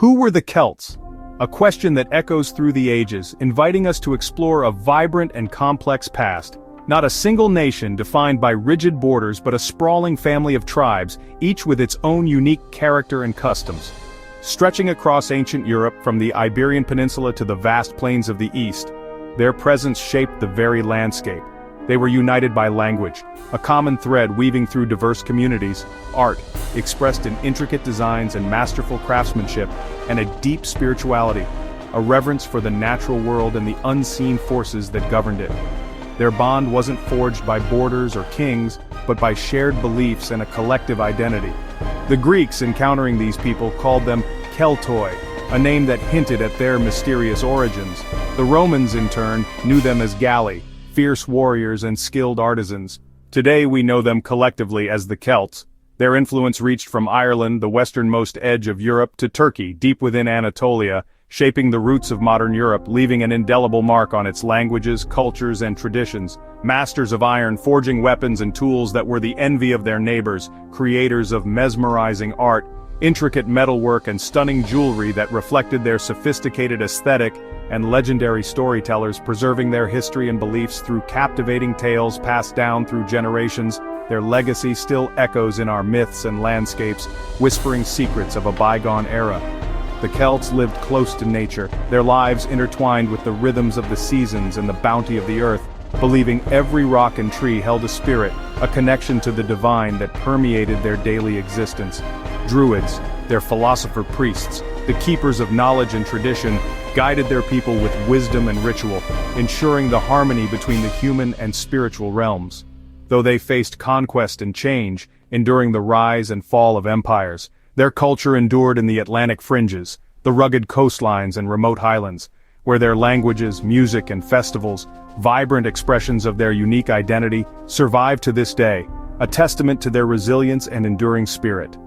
Who were the Celts? A question that echoes through the ages, inviting us to explore a vibrant and complex past. Not a single nation defined by rigid borders but a sprawling family of tribes, each with its own unique character and customs. Stretching across ancient Europe from the Iberian Peninsula to the vast plains of the East, their presence shaped the very landscape. They were united by language, a common thread weaving through diverse communities, art, expressed in intricate designs and masterful craftsmanship, and a deep spirituality, a reverence for the natural world and the unseen forces that governed it. Their bond wasn't forged by borders or kings, but by shared beliefs and a collective identity. The Greeks, encountering these people, called them Keltoi, a name that hinted at their mysterious origins. The Romans, in turn, knew them as Galli, fierce warriors and skilled artisans. Today we know them collectively as the Celts. Their influence reached from Ireland, the westernmost edge of Europe, to Turkey, deep within Anatolia, shaping the roots of modern Europe, leaving an indelible mark on its languages, cultures, and traditions. Masters of iron, forging weapons and tools that were the envy of their neighbors, creators of mesmerizing art, intricate metalwork and stunning jewelry that reflected their sophisticated aesthetic, and legendary storytellers preserving their history and beliefs through captivating tales passed down through generations. Their legacy still echoes in our myths and landscapes, whispering secrets of a bygone era. The Celts lived close to nature, their lives intertwined with the rhythms of the seasons and the bounty of the earth, believing every rock and tree held a spirit, a connection to the divine that permeated their daily existence. Druids, their philosopher priests, the keepers of knowledge and tradition, guided their people with wisdom and ritual, ensuring the harmony between the human and spiritual realms. Though they faced conquest and change, enduring the rise and fall of empires, their culture endured in the Atlantic fringes, the rugged coastlines and remote highlands, where their languages, music and festivals, vibrant expressions of their unique identity, survive to this day, a testament to their resilience and enduring spirit.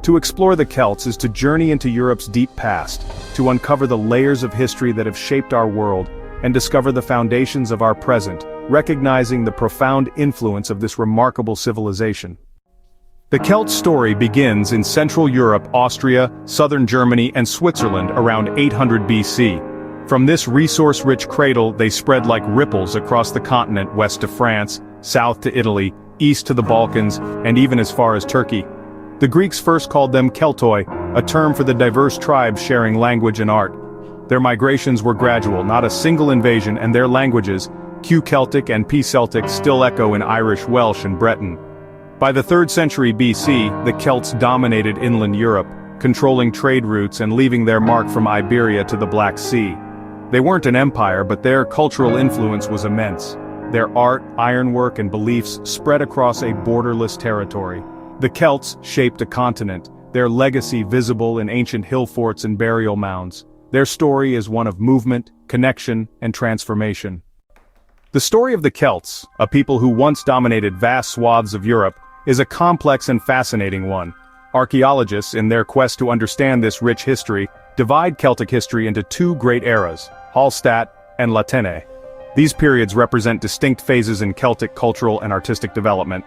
To explore the Celts is to journey into Europe's deep past, to uncover the layers of history that have shaped our world, and discover the foundations of our present, recognizing the profound influence of this remarkable civilization. The Celts' story begins in Central Europe, Austria, southern Germany, and Switzerland around 800 BC. From this resource-rich cradle, they spread like ripples across the continent, west to France, south to Italy, east to the Balkans, and even as far as Turkey. The Greeks first called them Keltoi, a term for the diverse tribes sharing language and art. Their migrations were gradual, not a single invasion, and their languages, Q Celtic and P Celtic, still echo in Irish, Welsh, and Breton. By the 3rd century BC, the Celts dominated inland Europe, controlling trade routes and leaving their mark from Iberia to the Black Sea. They weren't an empire, but their cultural influence was immense. Their art, ironwork, and beliefs spread across a borderless territory. The Celts shaped a continent, their legacy visible in ancient hill forts and burial mounds. Their story is one of movement, connection, and transformation. The story of the Celts, a people who once dominated vast swaths of Europe, is a complex and fascinating one. Archaeologists, in their quest to understand this rich history, divide Celtic history into two great eras, Hallstatt and La Tène. These periods represent distinct phases in Celtic cultural and artistic development.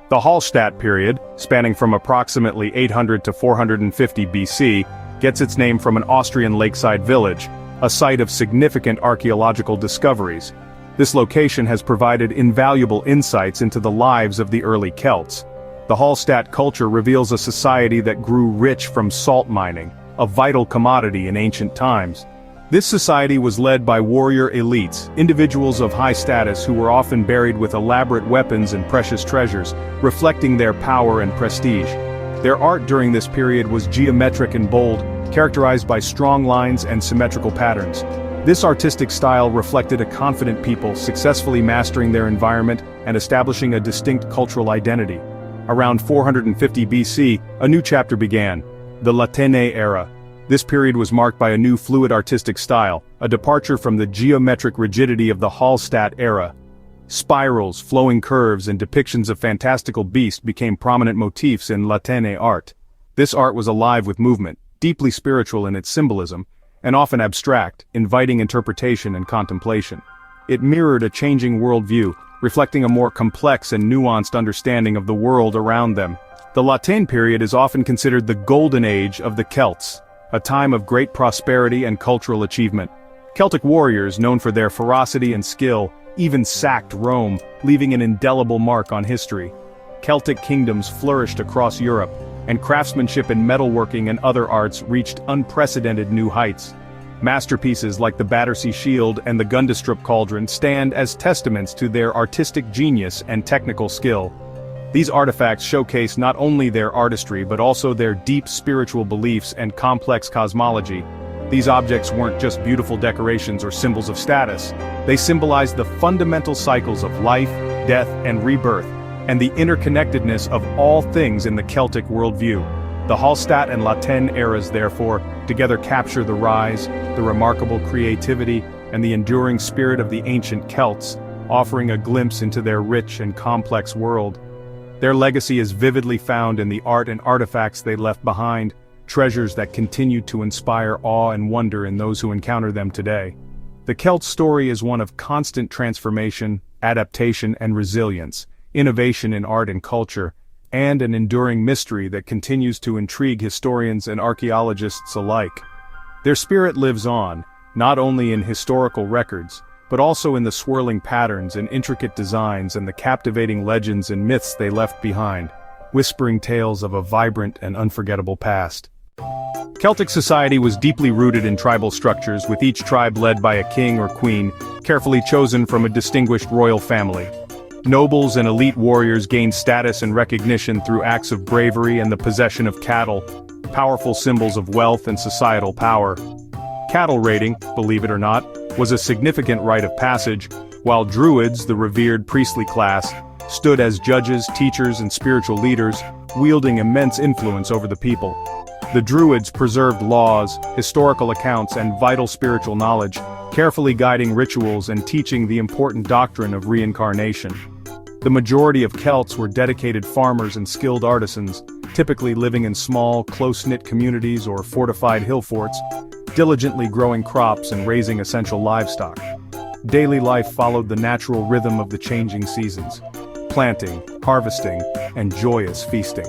The Hallstatt period, spanning from approximately 800 to 450 BC, gets its name from an Austrian lakeside village, a site of significant archaeological discoveries. This location has provided invaluable insights into the lives of the early Celts. The Hallstatt culture reveals a society that grew rich from salt mining, a vital commodity in ancient times. This society was led by warrior elites, individuals of high status who were often buried with elaborate weapons and precious treasures, reflecting their power and prestige. Their art during this period was geometric and bold, characterized by strong lines and symmetrical patterns. This artistic style reflected a confident people successfully mastering their environment and establishing a distinct cultural identity. Around 450 BC, a new chapter began, the La Tène era. This period was marked by a new fluid artistic style, a departure from the geometric rigidity of the Hallstatt era. Spirals, flowing curves, and depictions of fantastical beasts became prominent motifs in La Tène art. This art was alive with movement, deeply spiritual in its symbolism, and often abstract, inviting interpretation and contemplation. It mirrored a changing worldview, reflecting a more complex and nuanced understanding of the world around them. The La Tène period is often considered the golden age of the Celts. a time of great prosperity and cultural achievement. Celtic warriors, known for their ferocity and skill, even sacked Rome, leaving an indelible mark on history. Celtic kingdoms flourished across Europe, and craftsmanship in metalworking and other arts reached unprecedented new heights. Masterpieces like the Battersea Shield and the Gundestrup Cauldron stand as testaments to their artistic genius and technical skill. These artifacts showcase not only their artistry but also their deep spiritual beliefs and complex cosmology. These objects weren't just beautiful decorations or symbols of status. They symbolized the fundamental cycles of life, death, and rebirth, and the interconnectedness of all things in the Celtic worldview. The Hallstatt and La Tène eras, therefore, together capture the rise, the remarkable creativity, and the enduring spirit of the ancient Celts, offering a glimpse into their rich and complex world. Their legacy is vividly found in the art and artifacts they left behind, treasures that continue to inspire awe and wonder in those who encounter them today. The Celts' story is one of constant transformation, adaptation, and resilience, innovation in art and culture, and an enduring mystery that continues to intrigue historians and archaeologists alike. Their spirit lives on, not only in historical records, but also in the swirling patterns and intricate designs and the captivating legends and myths they left behind, whispering tales of a vibrant and unforgettable past. Celtic society was deeply rooted in tribal structures, with each tribe led by a king or queen, carefully chosen from a distinguished royal family. Nobles and elite warriors gained status and recognition through acts of bravery and the possession of cattle, powerful symbols of wealth and societal power. Cattle raiding, believe it or not, was a significant rite of passage, while Druids, the revered priestly class, stood as judges, teachers, and spiritual leaders, wielding immense influence over the people. The Druids preserved laws, historical accounts, and vital spiritual knowledge, carefully guiding rituals and teaching the important doctrine of reincarnation. The majority of Celts were dedicated farmers and skilled artisans, typically living in small, close-knit communities or fortified hill forts, diligently growing crops and raising essential livestock. Daily life followed the natural rhythm of the changing seasons: planting, harvesting, and joyous feasting.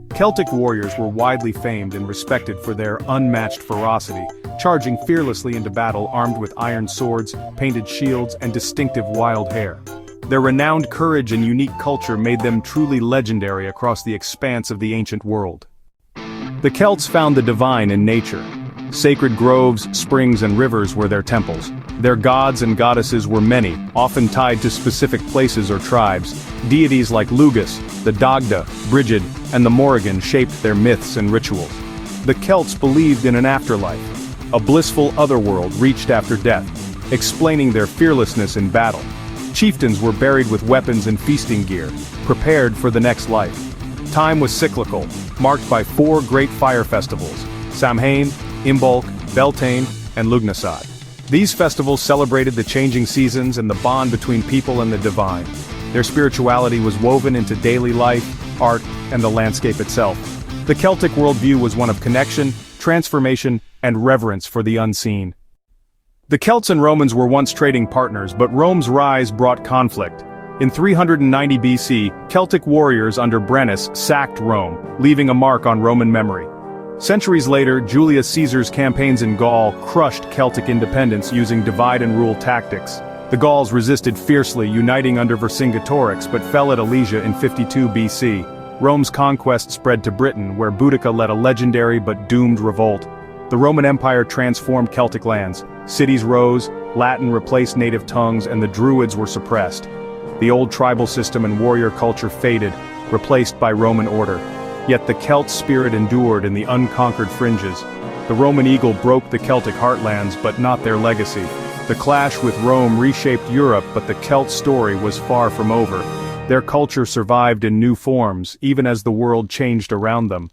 Celtic warriors were widely famed and respected for their unmatched ferocity, charging fearlessly into battle armed with iron swords, painted shields, and distinctive wild hair. Their renowned courage and unique culture made them truly legendary across the expanse of the ancient world. The Celts found the divine in nature. Sacred groves, springs, and rivers were their temples. Their gods and goddesses were many, often tied to specific places or tribes. Deities like Lugus, the Dagda, Brigid, and the Morrigan shaped their myths and rituals. The Celts believed in an afterlife, a blissful otherworld reached after death, explaining their fearlessness in battle. Chieftains were buried with weapons and feasting gear, prepared for the next life. Time was cyclical, marked by 4 great fire festivals: Samhain, Imbolc, Beltane, and Lughnasadh. These festivals celebrated the changing seasons and the bond between people and the divine. Their spirituality was woven into daily life, art, and the landscape itself. The Celtic worldview was one of connection, transformation, and reverence for the unseen. The Celts and Romans were once trading partners, but Rome's rise brought conflict. In 390 BC, Celtic warriors under Brennus sacked Rome, leaving a mark on Roman memory. Centuries later, Julius Caesar's campaigns in Gaul crushed Celtic independence using divide-and-rule tactics. The Gauls resisted fiercely, uniting under Vercingetorix, but fell at Alesia in 52 BC. Rome's conquest spread to Britain, where Boudica led a legendary but doomed revolt. The Roman Empire transformed Celtic lands. Cities rose, Latin replaced native tongues, and the Druids were suppressed. The old tribal system and warrior culture faded, replaced by Roman order. Yet the Celt spirit endured in the unconquered fringes. The Roman eagle broke the Celtic heartlands, but not their legacy. The clash with Rome reshaped Europe, but the Celt story was far from over. Their culture survived in new forms, even as the world changed around them.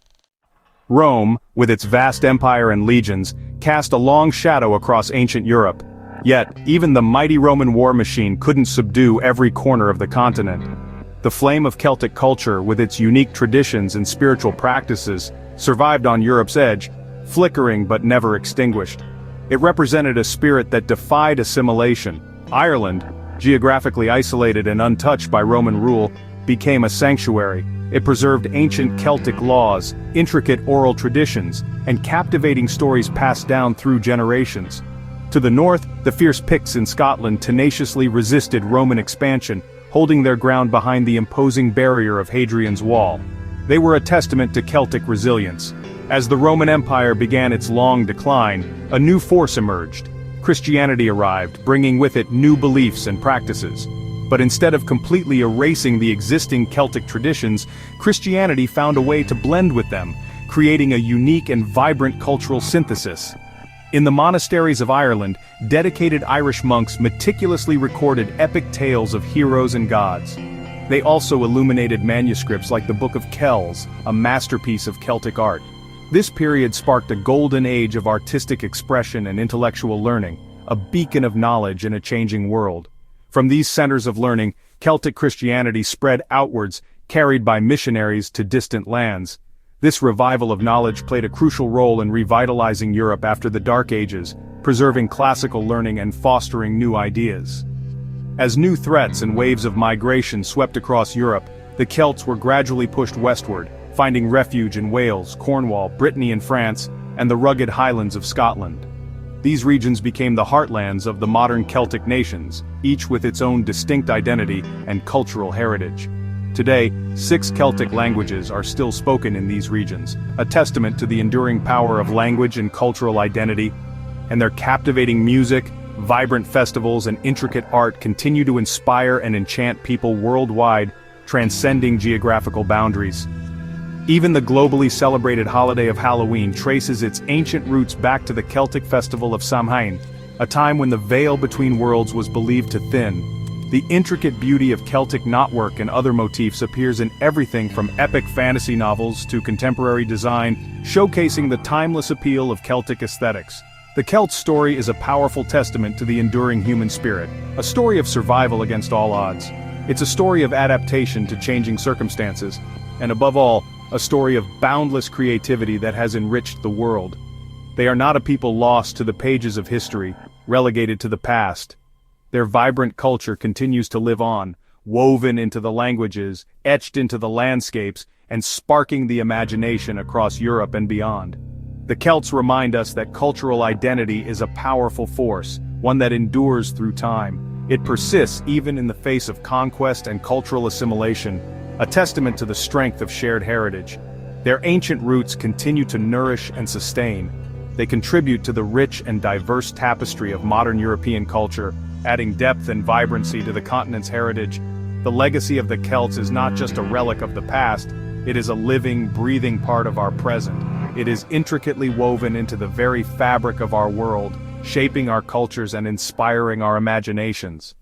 Rome, with its vast empire and legions, cast a long shadow across ancient Europe. Yet, even the mighty Roman war machine couldn't subdue every corner of the continent. The flame of Celtic culture, with its unique traditions and spiritual practices, survived on Europe's edge, flickering but never extinguished. It represented a spirit that defied assimilation. Ireland, geographically isolated and untouched by Roman rule, became a sanctuary, It preserved ancient Celtic laws, intricate oral traditions, and captivating stories passed down through generations. To the north, the fierce Picts in Scotland tenaciously resisted Roman expansion, holding their ground behind the imposing barrier of Hadrian's Wall. They were a testament to Celtic resilience. As the Roman Empire began its long decline, a new force emerged. Christianity arrived, bringing with it new beliefs and practices. But instead of completely erasing the existing Celtic traditions, Christianity found a way to blend with them, creating a unique and vibrant cultural synthesis. In the monasteries of Ireland, dedicated Irish monks meticulously recorded epic tales of heroes and gods. They also illuminated manuscripts like the Book of Kells, a masterpiece of Celtic art. This period sparked a golden age of artistic expression and intellectual learning, a beacon of knowledge in a changing world. From these centers of learning, Celtic Christianity spread outwards, carried by missionaries to distant lands. This revival of knowledge played a crucial role in revitalizing Europe after the Dark Ages, preserving classical learning and fostering new ideas. As new threats and waves of migration swept across Europe, the Celts were gradually pushed westward, finding refuge in Wales, Cornwall, Brittany and France, and the rugged highlands of Scotland. These regions became the heartlands of the modern Celtic nations, each with its own distinct identity and cultural heritage. Today, 6 Celtic languages are still spoken in these regions, a testament to the enduring power of language and cultural identity, and their captivating music, vibrant festivals and intricate art continue to inspire and enchant people worldwide, transcending geographical boundaries. Even the globally celebrated holiday of Halloween traces its ancient roots back to the Celtic festival of Samhain, a time when the veil between worlds was believed to thin. The intricate beauty of Celtic knotwork and other motifs appears in everything from epic fantasy novels to contemporary design, showcasing the timeless appeal of Celtic aesthetics. The Celts' story is a powerful testament to the enduring human spirit, a story of survival against all odds. It's a story of adaptation to changing circumstances, and above all, a story of boundless creativity that has enriched the world. They are not a people lost to the pages of history, relegated to the past. Their vibrant culture continues to live on, woven into the languages, etched into the landscapes, and sparking the imagination across Europe and beyond. The Celts remind us that cultural identity is a powerful force, one that endures through time. It persists even in the face of conquest and cultural assimilation, a testament to the strength of shared heritage. Their ancient roots continue to nourish and sustain. They contribute to the rich and diverse tapestry of modern European culture, adding depth and vibrancy to the continent's heritage. The legacy of the Celts is not just a relic of the past, it is a living, breathing part of our present. It is intricately woven into the very fabric of our world, shaping our cultures and inspiring our imaginations.